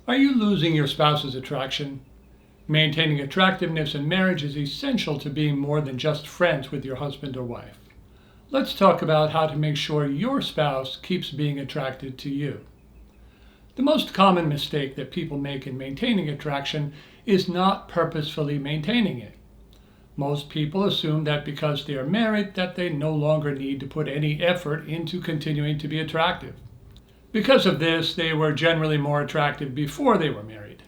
Are you losing your spouse's attraction? Maintaining attractiveness in marriage is essential to being more than just friends with your husband or wife. Let's talk about how to make sure your spouse keeps being attracted to you. The most common mistake that people make in maintaining attraction is not purposefully maintaining it. Most people assume that because they are married that they no longer need to put any effort into continuing to be attractive. Because of this, they were generally more attractive before they were married.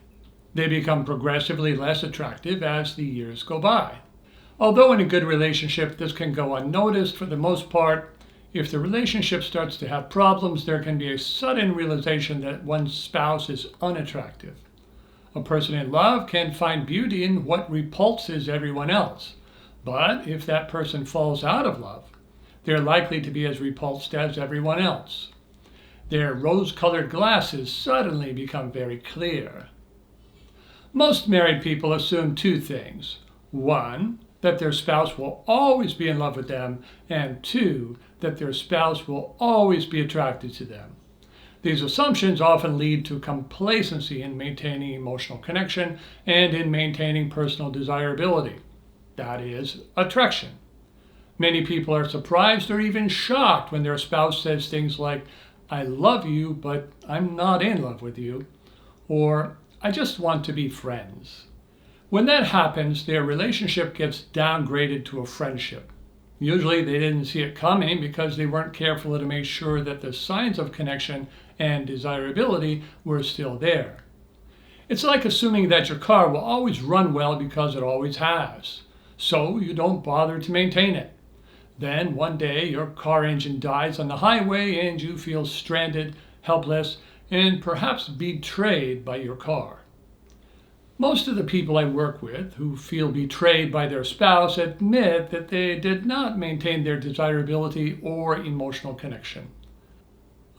They become progressively less attractive as the years go by. Although in a good relationship this can go unnoticed for the most part, if the relationship starts to have problems, there can be a sudden realization that one's spouse is unattractive. A person in love can find beauty in what repulses everyone else. But if that person falls out of love, they're likely to be as repulsed as everyone else. Their rose-colored glasses suddenly become very clear. Most married people assume two things. One, that their spouse will always be in love with them, and two, that their spouse will always be attracted to them. These assumptions often lead to complacency in maintaining emotional connection and in maintaining personal desirability. That is, attraction. Many people are surprised or even shocked when their spouse says things like, "I love you, but I'm not in love with you," or "I just want to be friends." When that happens, their relationship gets downgraded to a friendship. Usually they didn't see it coming because they weren't careful to make sure that the signs of connection and desirability were still there. It's like assuming that your car will always run well because it always has, so you don't bother to maintain it. Then one day your car engine dies on the highway and you feel stranded, helpless, and perhaps betrayed by your car. Most of the people I work with who feel betrayed by their spouse admit that they did not maintain their desirability or emotional connection.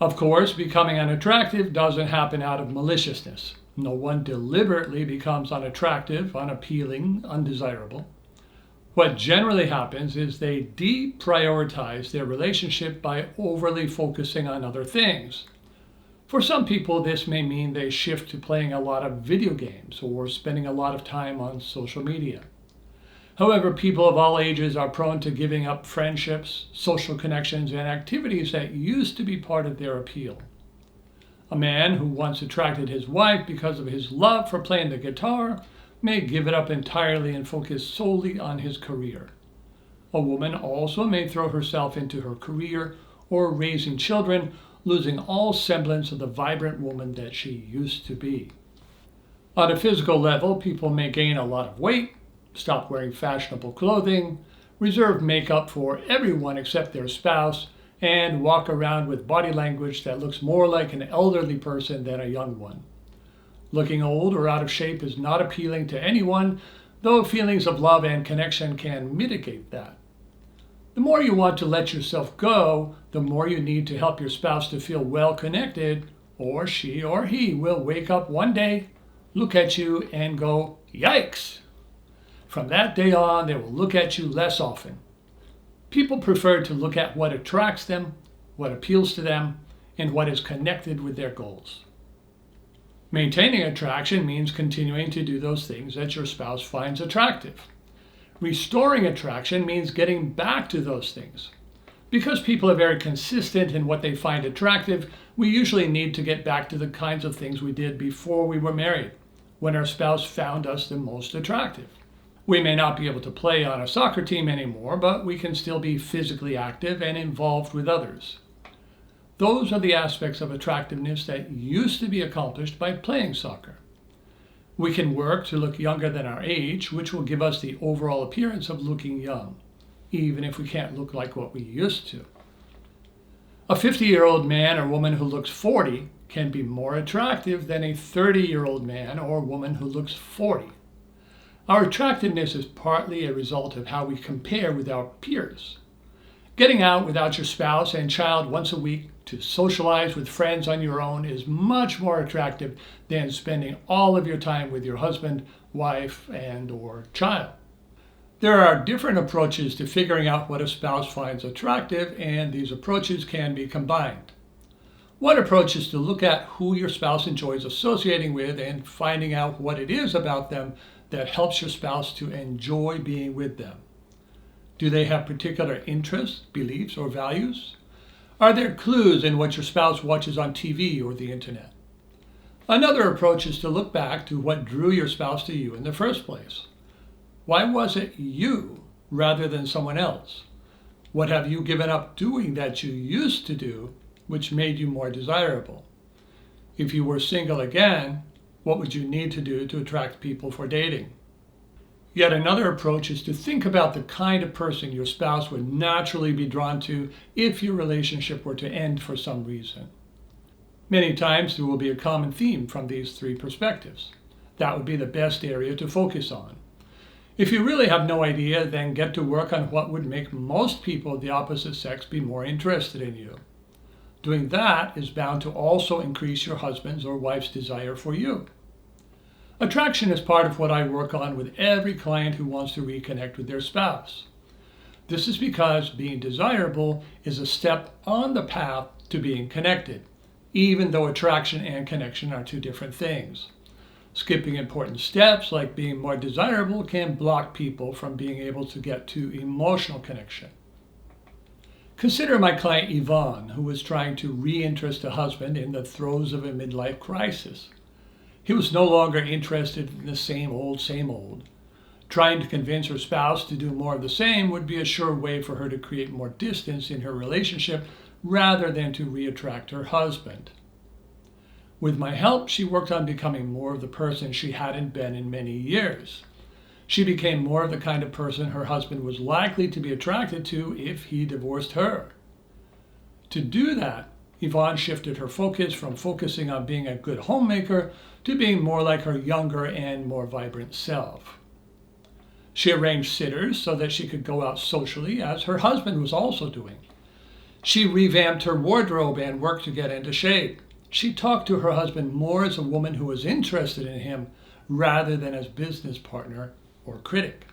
Of course, becoming unattractive doesn't happen out of maliciousness. No one deliberately becomes unattractive, unappealing, undesirable. What generally happens is they deprioritize their relationship by overly focusing on other things. For some people, this may mean they shift to playing a lot of video games or spending a lot of time on social media. However, people of all ages are prone to giving up friendships, social connections, and activities that used to be part of their appeal. A man who once attracted his wife because of his love for playing the guitar may give it up entirely and focus solely on his career. A woman also may throw herself into her career or raising children, losing all semblance of the vibrant woman that she used to be. On a physical level, people may gain a lot of weight, stop wearing fashionable clothing, reserve makeup for everyone except their spouse, and walk around with body language that looks more like an elderly person than a young one. Looking old or out of shape is not appealing to anyone, though feelings of love and connection can mitigate that. The more you want to let yourself go, the more you need to help your spouse to feel well connected, or she or he will wake up one day, look at you, and go, "Yikes!" From that day on, they will look at you less often. People prefer to look at what attracts them, what appeals to them, and what is connected with their goals. Maintaining attraction means continuing to do those things that your spouse finds attractive. Restoring attraction means getting back to those things. Because people are very consistent in what they find attractive, we usually need to get back to the kinds of things we did before we were married, when our spouse found us the most attractive. We may not be able to play on a soccer team anymore, but we can still be physically active and involved with others. Those are the aspects of attractiveness that used to be accomplished by playing soccer. We can work to look younger than our age, which will give us the overall appearance of looking young, even if we can't look like what we used to. A 50-year-old man or woman who looks 40 can be more attractive than a 30-year-old man or woman who looks 40. Our attractiveness is partly a result of how we compare with our peers. Getting out without your spouse and child once a week to socialize with friends on your own is much more attractive than spending all of your time with your husband, wife, and/or child. There are different approaches to figuring out what a spouse finds attractive, and these approaches can be combined. One approach is to look at who your spouse enjoys associating with and finding out what it is about them that helps your spouse to enjoy being with them. Do they have particular interests, beliefs, or values? Are there clues in what your spouse watches on TV or the internet? Another approach is to look back to what drew your spouse to you in the first place. Why was it you rather than someone else? What have you given up doing that you used to do which made you more desirable? If you were single again, what would you need to do to attract people for dating? Yet another approach is to think about the kind of person your spouse would naturally be drawn to if your relationship were to end for some reason. Many times there will be a common theme from these three perspectives. That would be the best area to focus on. If you really have no idea, then get to work on what would make most people of the opposite sex be more interested in you. Doing that is bound to also increase your husband's or wife's desire for you. Attraction is part of what I work on with every client who wants to reconnect with their spouse. This is because being desirable is a step on the path to being connected, even though attraction and connection are two different things. Skipping important steps like being more desirable can block people from being able to get to emotional connection. Consider my client Yvonne, who was trying to reinterest a husband in the throes of a midlife crisis. He was no longer interested in the same old. Trying to convince her spouse to do more of the same would be a sure way for her to create more distance in her relationship rather than to reattract her husband. With my help, she worked on becoming more of the person she hadn't been in many years. She became more of the kind of person her husband was likely to be attracted to if he divorced her. To do that, Yvonne shifted her focus from focusing on being a good homemaker to being more like her younger and more vibrant self. She arranged sitters so that she could go out socially, as her husband was also doing. She revamped her wardrobe and worked to get into shape. She talked to her husband more as a woman who was interested in him rather than as business partner or critic.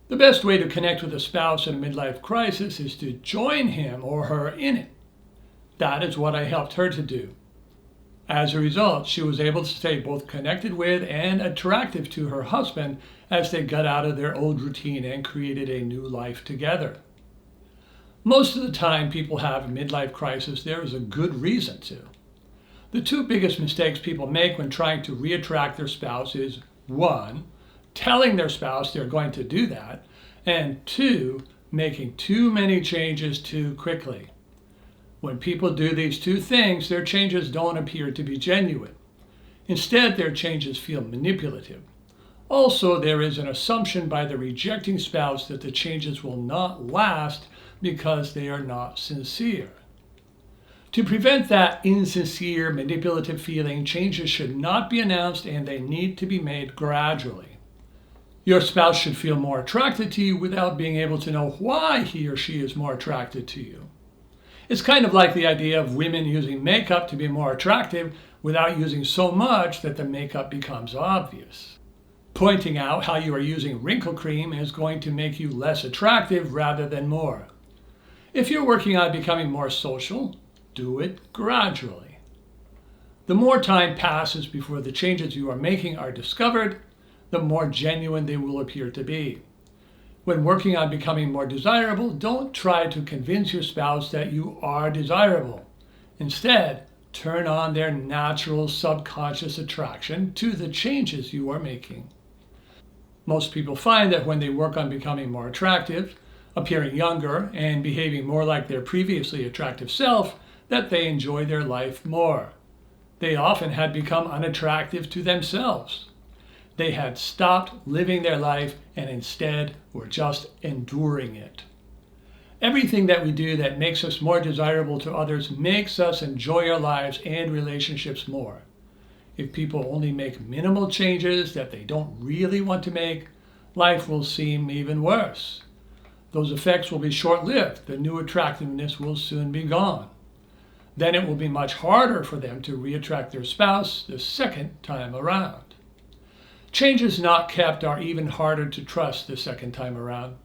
The best way to connect with a spouse in a midlife crisis is to join him or her in it. That is what I helped her to do. As a result, she was able to stay both connected with and attractive to her husband as they got out of their old routine and created a new life together. Most of the time people have a midlife crisis, there is a good reason to. The two biggest mistakes people make when trying to reattract their spouse is 1, telling their spouse they're going to do that, and 2, making too many changes too quickly. When people do these two things, their changes don't appear to be genuine. Instead, their changes feel manipulative. Also, there is an assumption by the rejecting spouse that the changes will not last because they are not sincere. To prevent that insincere, manipulative feeling, changes should not be announced and they need to be made gradually. Your spouse should feel more attracted to you without being able to know why he or she is more attracted to you. It's kind of like the idea of women using makeup to be more attractive without using so much that the makeup becomes obvious. Pointing out how you are using wrinkle cream is going to make you less attractive rather than more. If you're working on becoming more social, do it gradually. The more time passes before the changes you are making are discovered, the more genuine they will appear to be. When working on becoming more desirable, don't try to convince your spouse that you are desirable. Instead, turn on their natural subconscious attraction to the changes you are making. Most people find that when they work on becoming more attractive, appearing younger, and behaving more like their previously attractive self, that they enjoy their life more. They often had become unattractive to themselves. They had stopped living their life and instead were just enduring it. Everything that we do that makes us more desirable to others makes us enjoy our lives and relationships more. If people only make minimal changes that they don't really want to make, life will seem even worse. Those effects will be short-lived. The new attractiveness will soon be gone. Then it will be much harder for them to reattract their spouse the second time around. Changes not kept are even harder to trust the second time around.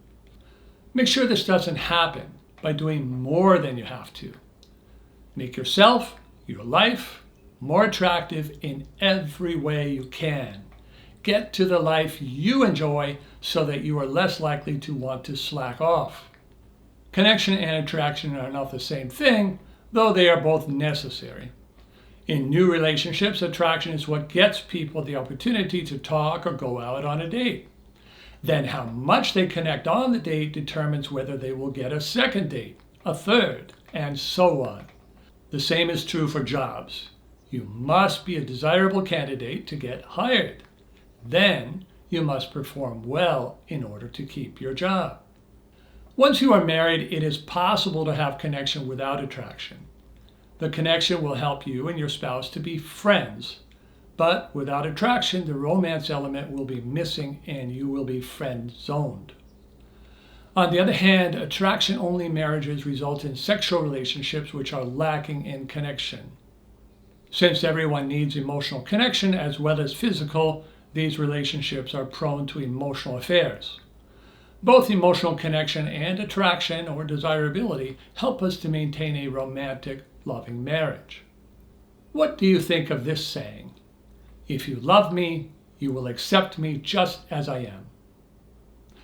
Make sure this doesn't happen by doing more than you have to. Make yourself your life more attractive in every way you can. Get to the life you enjoy so that you are less likely to want to slack off. Connection and attraction are not the same thing, though they are both necessary. In new relationships, attraction is what gets people the opportunity to talk or go out on a date. Then how much they connect on the date determines whether they will get a second date, a third, and so on. The same is true for jobs. You must be a desirable candidate to get hired. Then you must perform well in order to keep your job. Once you are married, it is possible to have connection without attraction. The connection will help you and your spouse to be friends. But without attraction, the romance element will be missing and you will be friend-zoned. On the other hand, attraction-only marriages result in sexual relationships which are lacking in connection. Since everyone needs emotional connection as well as physical, these relationships are prone to emotional affairs. Both emotional connection and attraction or desirability help us to maintain a romantic, loving marriage. What do you think of this saying? If you love me, you will accept me just as I am.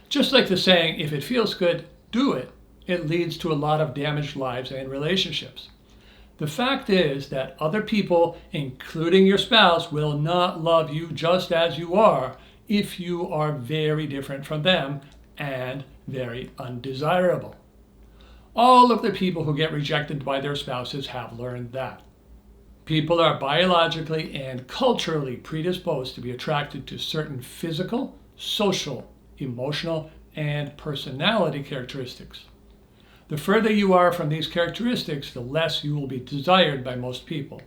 Just like the saying, if it feels good, do it, it leads to a lot of damaged lives and relationships. The fact is that other people, including your spouse, will not love you just as you are if you are very different from them and very undesirable. All of the people who get rejected by their spouses have learned that. People are biologically and culturally predisposed to be attracted to certain physical, social, emotional, and personality characteristics. The further you are from these characteristics, the less you will be desired by most people.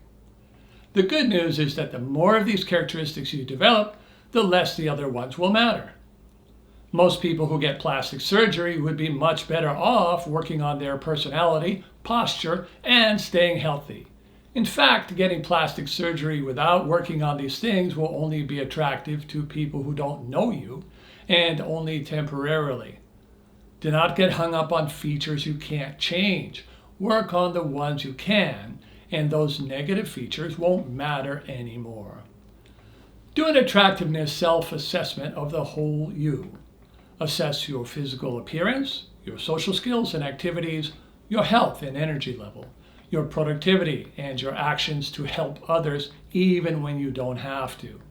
The good news is that the more of these characteristics you develop, the less the other ones will matter. Most people who get plastic surgery would be much better off working on their personality, posture, and staying healthy. In fact, getting plastic surgery without working on these things will only be attractive to people who don't know you, and only temporarily. Do not get hung up on features you can't change. Work on the ones you can, and those negative features won't matter anymore. Do an attractiveness self-assessment of the whole you. Assess your physical appearance, your social skills and activities, your health and energy level, your productivity, and your actions to help others even when you don't have to.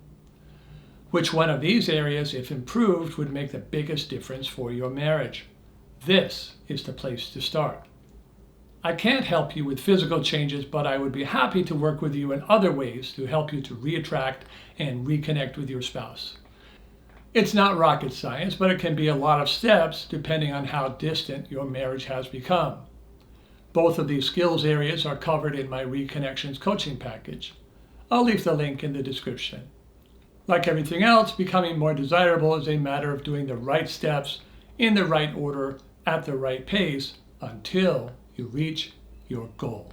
Which one of these areas, if improved, would make the biggest difference for your marriage? This is the place to start. I can't help you with physical changes, but I would be happy to work with you in other ways to help you to reattract and reconnect with your spouse. It's not rocket science, but it can be a lot of steps depending on how distant your marriage has become. Both of these skills areas are covered in my Reconnections coaching package. I'll leave the link in the description. Like everything else, becoming more desirable is a matter of doing the right steps in the right order at the right pace until you reach your goal.